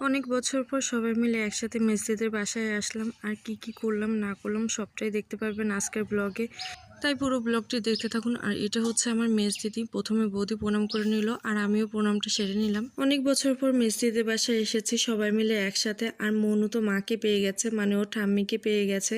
অনেক বছর পর সবাই মিলে একসাথে মেসজিদের বাসায় আসলাম। আর কি করলাম না করলাম সবটাই দেখতে পারবেন আজকের ব্লগে। তাই পুরো ব্লগটি দেখতে থাকুন। আর এটা হচ্ছে আমার মেস দিদি। প্রথমে বৌদি প্রণাম করে নিল আর আমিও প্রণামটা সেরে নিলাম। অনেক বছর পর মেস দিদির বাসায় এসেছি সবাই মিলে একসাথে। আর মনু তো মাকে পেয়ে গেছে, মানে ও ঠাম্মিকে পেয়ে গেছে।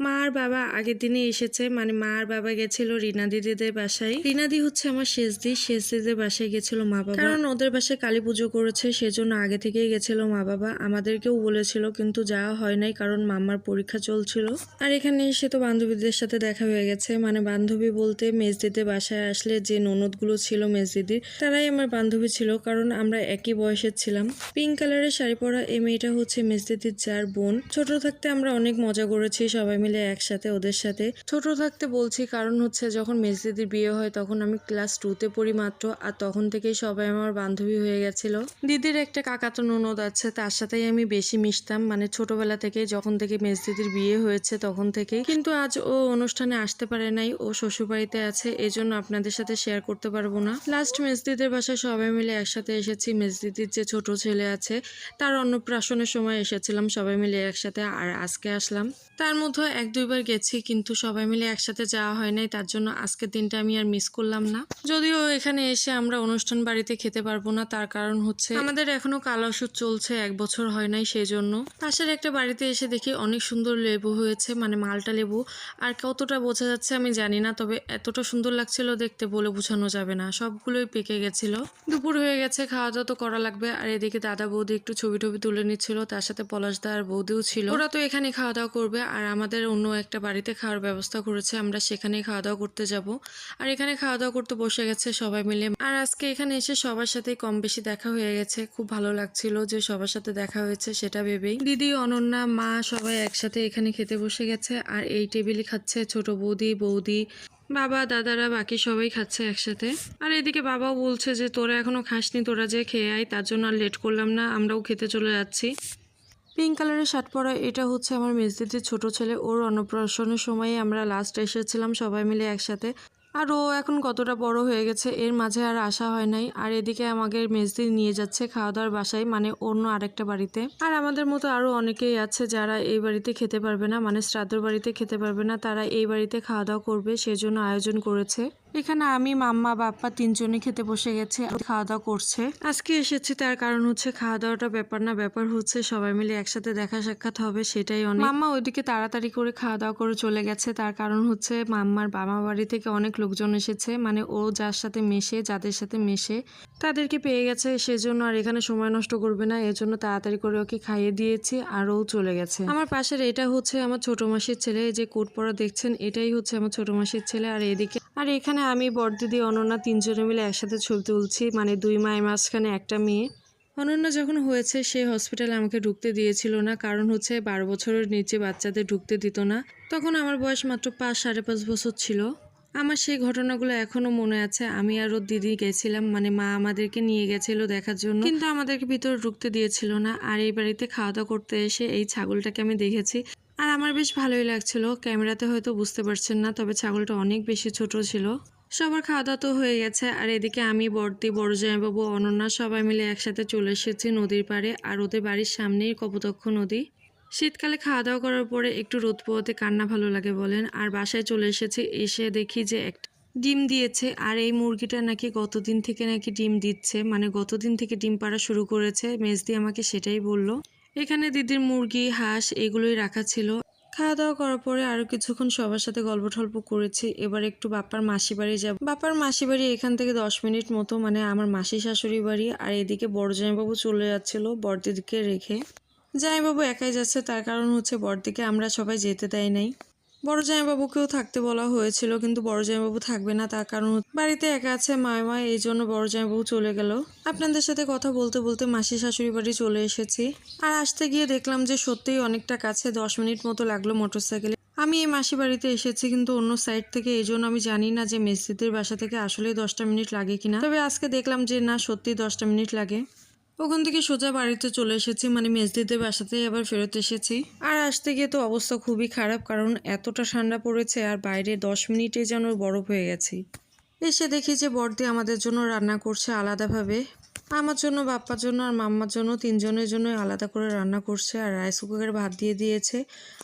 মা আর বাবা আগের দিনে এসেছে, মানে মা আর বাবা গেছিল রিনা দিদিদের বাসায়। রিনা দি হচ্ছে আমার শেষ দিদিদের বাসায় গেছিল মা বাবা, কারণ ওদের বাসায় কালী পুজো করেছে, সেজন্য আগে থেকেই গেছিল মা বাবা। আমাদেরকেও বলেছিল কিন্তু যাওয়া হয় নাই, কারণ মামার পরীক্ষা চলছিল। আর এখানে এসে তো বান্ধবীদের সাথে দেখা হয়ে গেছে, মানে বান্ধবী বলতে মেজদিদের বাসায় আসলে যে ননদগুলো ছিল মেজদিদির, তারাই আমার বান্ধবী ছিল, কারণ আমরা একই বয়সের ছিলাম। পিঙ্ক কালারের শাড়ি পরা এই মেয়েটা হচ্ছে মেজদিদির যার বোন। ছোট থাকতে আমরা অনেক মজা করেছি সবাই মিলে একসাথে ওদের সাথে। ছোট থাকতে বলছি কারণ হচ্ছে যখন মেজদিদির বিয়ে হয় তখন আমি ক্লাস 2-তে পড়ি মাত্র। আর তখন থেকেই সবাই আমার বান্ধবী হয়ে গেছিল। দিদির একটা কাকাতো ননদ আছে, তার সাথেই আমি বেশি মিশতাম, মানে ছোটবেলা থেকে, যখন থেকে মেজদিদির বিয়ে হয়েছে তখন থেকে। কিন্তু আজ ও অনুষ্ঠানে আসতে পারে নাই, ও শ্বশুরবাড়িতে আছে, এজন্য আপনাদের সাথে শেয়ার করতে পারবো না। লাস্ট মেজদিদির বাসায় সবাই মিলে একসাথে এসেছি। মেজদিদির যে ছোট ছেলে আছে তার অন্নপ্রাশনের সময় এসেছিলাম সবাই মিলে একসাথে। আর আজকে আসলাম, তার মধ্যে 1-2 বার গেছি, কিন্তু সবাই মিলে একসাথে যাওয়া হয় নাই, তার জন্য আজকের দিনটা আমি আর মিস করলাম না। যদিও এখানে এসে আমরা অনুষ্ঠান বাড়িতে খেতে পারবো না, তার কারণ হচ্ছে আমাদের এখনো কালো ওষুধ চলছে, 1 বছর হয় নাই, সেই জন্য। পাশের একটা বাড়িতে এসে দেখি অনেক সুন্দর লেবু হয়েছে, মানে মালটা লেবু। আর কতটা বোঝা যাচ্ছে আমি জানি না, তবে এতটা সুন্দর লাগছিল দেখতে বলে বোঝানো যাবে না, সবগুলোই পেকে গেছিল। দুপুর হয়ে গেছে, খাওয়া দাওয়া তো করা লাগবে। আর এদিকে দাদা বৌদি একটু ছবি টবি তুলে নিচ্ছিল, তার সাথে পলাশদা আর বৌদিও ছিল। ওরা তো এখানে খাওয়া দাওয়া করবে, আর আমাদের অন্য একটা বাড়িতে খাওয়ার ব্যবস্থা করেছে, আমরা সেখানেই খাওয়া দাওয়া করতে যাব। আর এখানে খাওয়া দাওয়া করতে বসে গেছে সবাই মিলে। আর আজকে এখানে এসে সবার সাথে কম বেশি দেখা হয়ে গেছে, খুব ভালো লাগছিল যে সবার সাথে দেখা হয়েছে সেটা ভেবেই। দিদি, অনন্যা, মা সবাই একসাথে এখানে খেতে বসে গেছে। আর এই টেবিলে খাচ্ছে ছোট বৌদি, বাবা, দাদারা, বাকি সবাই খাচ্ছে একসাথে। আর এদিকে বাবাও বলছে যে তোরা এখনো খাসনি, তোরা যে খেয়ে আয়, তার জন্য আর লেট করলাম না, আমরাও খেতে চলে যাচ্ছি। পিঙ্ক কালারের শার্ট পরা এটা হচ্ছে আমার মেজদিদির ছোট ছেলে, ওর অন্নপ্রাশনের সময় আমরা লাস্ট এসেছিলাম সবাই মিলে একসাথে। আর ও এখন কতটা বড় হয়ে গেছে, এর মাঝে আর আসা হয় নাই। আর এদিকে আমাদের মেজদি নিয়ে যাচ্ছে খাওয়া দাওয়ার বাসায়, মানে অন্য আরেকটা বাড়িতে। আর আমাদের মতো আরো অনেকেই আছে যারা এই বাড়িতে খেতে পারবে না, মানে শ্রাদ্ধর বাড়িতে খেতে পারবে না, তারা এই বাড়িতে খাওয়া দাওয়া করবে, সেজন্য আয়োজন করেছে। এখানে আমি, মাম্মা, বাপ্পা 3জনই খেতে বসে গেছে, খাওয়া দাওয়া করছে। আজকে এসেছি তার কারণ হচ্ছে খাওয়া দাওয়াটা ব্যাপার না, ব্যাপার হচ্ছে সবাই মিলে একসাথে দেখা সাক্ষাৎ হবে, সেটাই অনেক। মাম্মা ওইদিকে তাড়াতাড়ি করে খাওয়া দাওয়া করে চলে গেছে, তার কারণ হচ্ছে মাম্মার বাবা বাড়ি থেকে অনেক লোকজন এসেছে, মানে ও যার সাথে মেশে, যাদের সাথে মেশে তাদেরকে পেয়ে গেছে, সেজন্য আর এখানে সময় নষ্ট করবে না, এজন্য তাড়াতাড়ি করে ওকে খাইয়ে দিয়েছি আর ও চলে গেছে। আমার পাশের এটা হচ্ছে আমার ছোট মাসির ছেলে, যে কোট পরা দেখছেন এটাই হচ্ছে আমার ছোট মাসির ছেলে। আর এদিকে আর এখানে আমি, বড়দিদি, অনন্যা 3জনে মিলে একসাথে ছবি তুলছি, মানে 2 মায়ের মাঝখানে একটা মেয়ে। অনন্যা যখন হয়েছে সে হসপিটালে আমাকে ঢুকতে দিয়েছিল না, কারণ হচ্ছে 12 বছরের নিচে বাচ্চাদের ঢুকতে দিত না। তখন আমার বয়স মাত্র 5-5.5 বছর ছিল। আমার সেই ঘটনাগুলো এখনো মনে আছে। আমি আর ওর দিদি গেছিলাম, মানে মা আমাদেরকে নিয়ে গেছিল দেখার জন্য, কিন্তু আমাদেরকে ভিতরে ঢুকতে দিয়েছিল না। আর এই বাড়িতে খাওয়া দাওয়া করতে এসে এই ছাগলটাকে আমি দেখেছি, আর আমার বেশ ভালোই লাগছিল। ক্যামেরাতে হয়তো বুঝতে পারছেন না, তবে ছাগলটা অনেক বেশি ছোট ছিল। সবার খাওয়া দাওয়া তো হয়ে গেছে। আর এদিকে আমি, বড়দি, বড় জামাইবাবু, অনন্যা সবাই মিলে একসাথে চলে এসেছি নদীর পাড়ে। আর ওদের বাড়ির সামনেই কপোতাক্ষ নদী। শীতকালে খাওয়া দাওয়া করার পরে একটু রোদ পোয়াতে কান্না ভালো লাগে বলেন। আর বাসায় চলে এসেছি, এসে দেখি যে একটা ডিম দিয়েছে। আর এই মুরগিটা নাকি গতদিন থেকে নাকি ডিম দিচ্ছে, মানে গতদিন থেকে ডিম পাড়া শুরু করেছে, মেজদি আমাকে সেটাই বলল। এখানে দিদির মুরগি, হাঁস এগুলোই রাখা ছিল। খাওয়া দাওয়া করার পরে আরো কিছুক্ষণ সবার সাথে গল্প টল্প করেছি। এবার একটু বাপ্পার মাসি বাড়ি যাব। বাপ্পার মাসি বাড়ি এখান থেকে 10 মিনিট মতো, মানে আমার মাসি শাশুড়ি বাড়ি। আর এদিকে বড় জামাইবাবু চলে যাচ্ছিল বড়দিদিকে রেখে। জামাইবাবু একাই যাচ্ছে, তার কারণ হচ্ছে বড়দিকে আমরা সবাই যেতে দেয় নাই। বড় জামাইবাবুকেও থাকতে বলা হয়েছিল, কিন্তু বড় জামাইবাবু থাকবে না, তার কারণ বাড়িতে একা আছে মামা, এই জন্য বড় জামাইবাবু চলে গেল। আপনাদের সাথে কথা বলতে বলতে মাসি শাশুড়ি বাড়ি চলে এসেছি। আর আসতে গিয়ে দেখলাম যে সত্যিই অনেকটা কাছে, 10 মিনিট মতো লাগলো মোটরসাইকেলে। আমি এই মাসি বাড়িতে এসেছি কিন্তু অন্য সাইড থেকে, এই জন্য আমি জানি না যে মেসজিদের বাসা থেকে আসলে 10টা মিনিট লাগে কিনা, তবে আজকে দেখলাম যে না, সত্যি 10টা মিনিট লাগে। ওখান থেকে সোজা বাড়িতে চলে এসেছি, মানে মেজদিদের বাসাতেই আবার ফেরত এসেছি। আর আসতে গিয়ে তো অবস্থা খুবই খারাপ, কারণ এতটা ঠান্ডা পড়েছে আর বাইরে 10 মিনিটে যেন বরফ হয়ে গেছি। এসে দেখি যে বড়দি আমাদের জন্য রান্না করছে আলাদাভাবে। আমার জন্য, বাপ্পার জন্য আর মাম্মার জন্য, তিনজনের জন্য আলাদা করে রান্না করছে। আর রাইস কুকারে ভাত দিয়ে দিয়েছে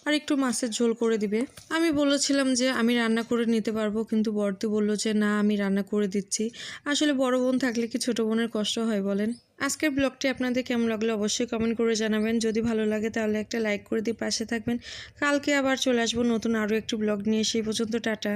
আর একটু মাছের ঝোল করে দিবে। আমি বলেছিলাম যে আমি রান্না করে নিতে পারবো, কিন্তু বড়দি বলল যে না, আমি রান্না করে দিচ্ছি। আসলে বড় বোন থাকলে কি ছোট বোনের কষ্ট হয় বলেন? আজকের ব্লগটি আপনাদের কেমন লাগলো অবশ্যই কমেন্ট করে জানাবেন। যদি ভালো লাগে তাহলে একটা লাইক করে দিয়ে পাশে থাকবেন। কালকে আবার চলে আসবো নতুন আরও একটি ব্লগ নিয়ে। সেই পর্যন্ত টাটা।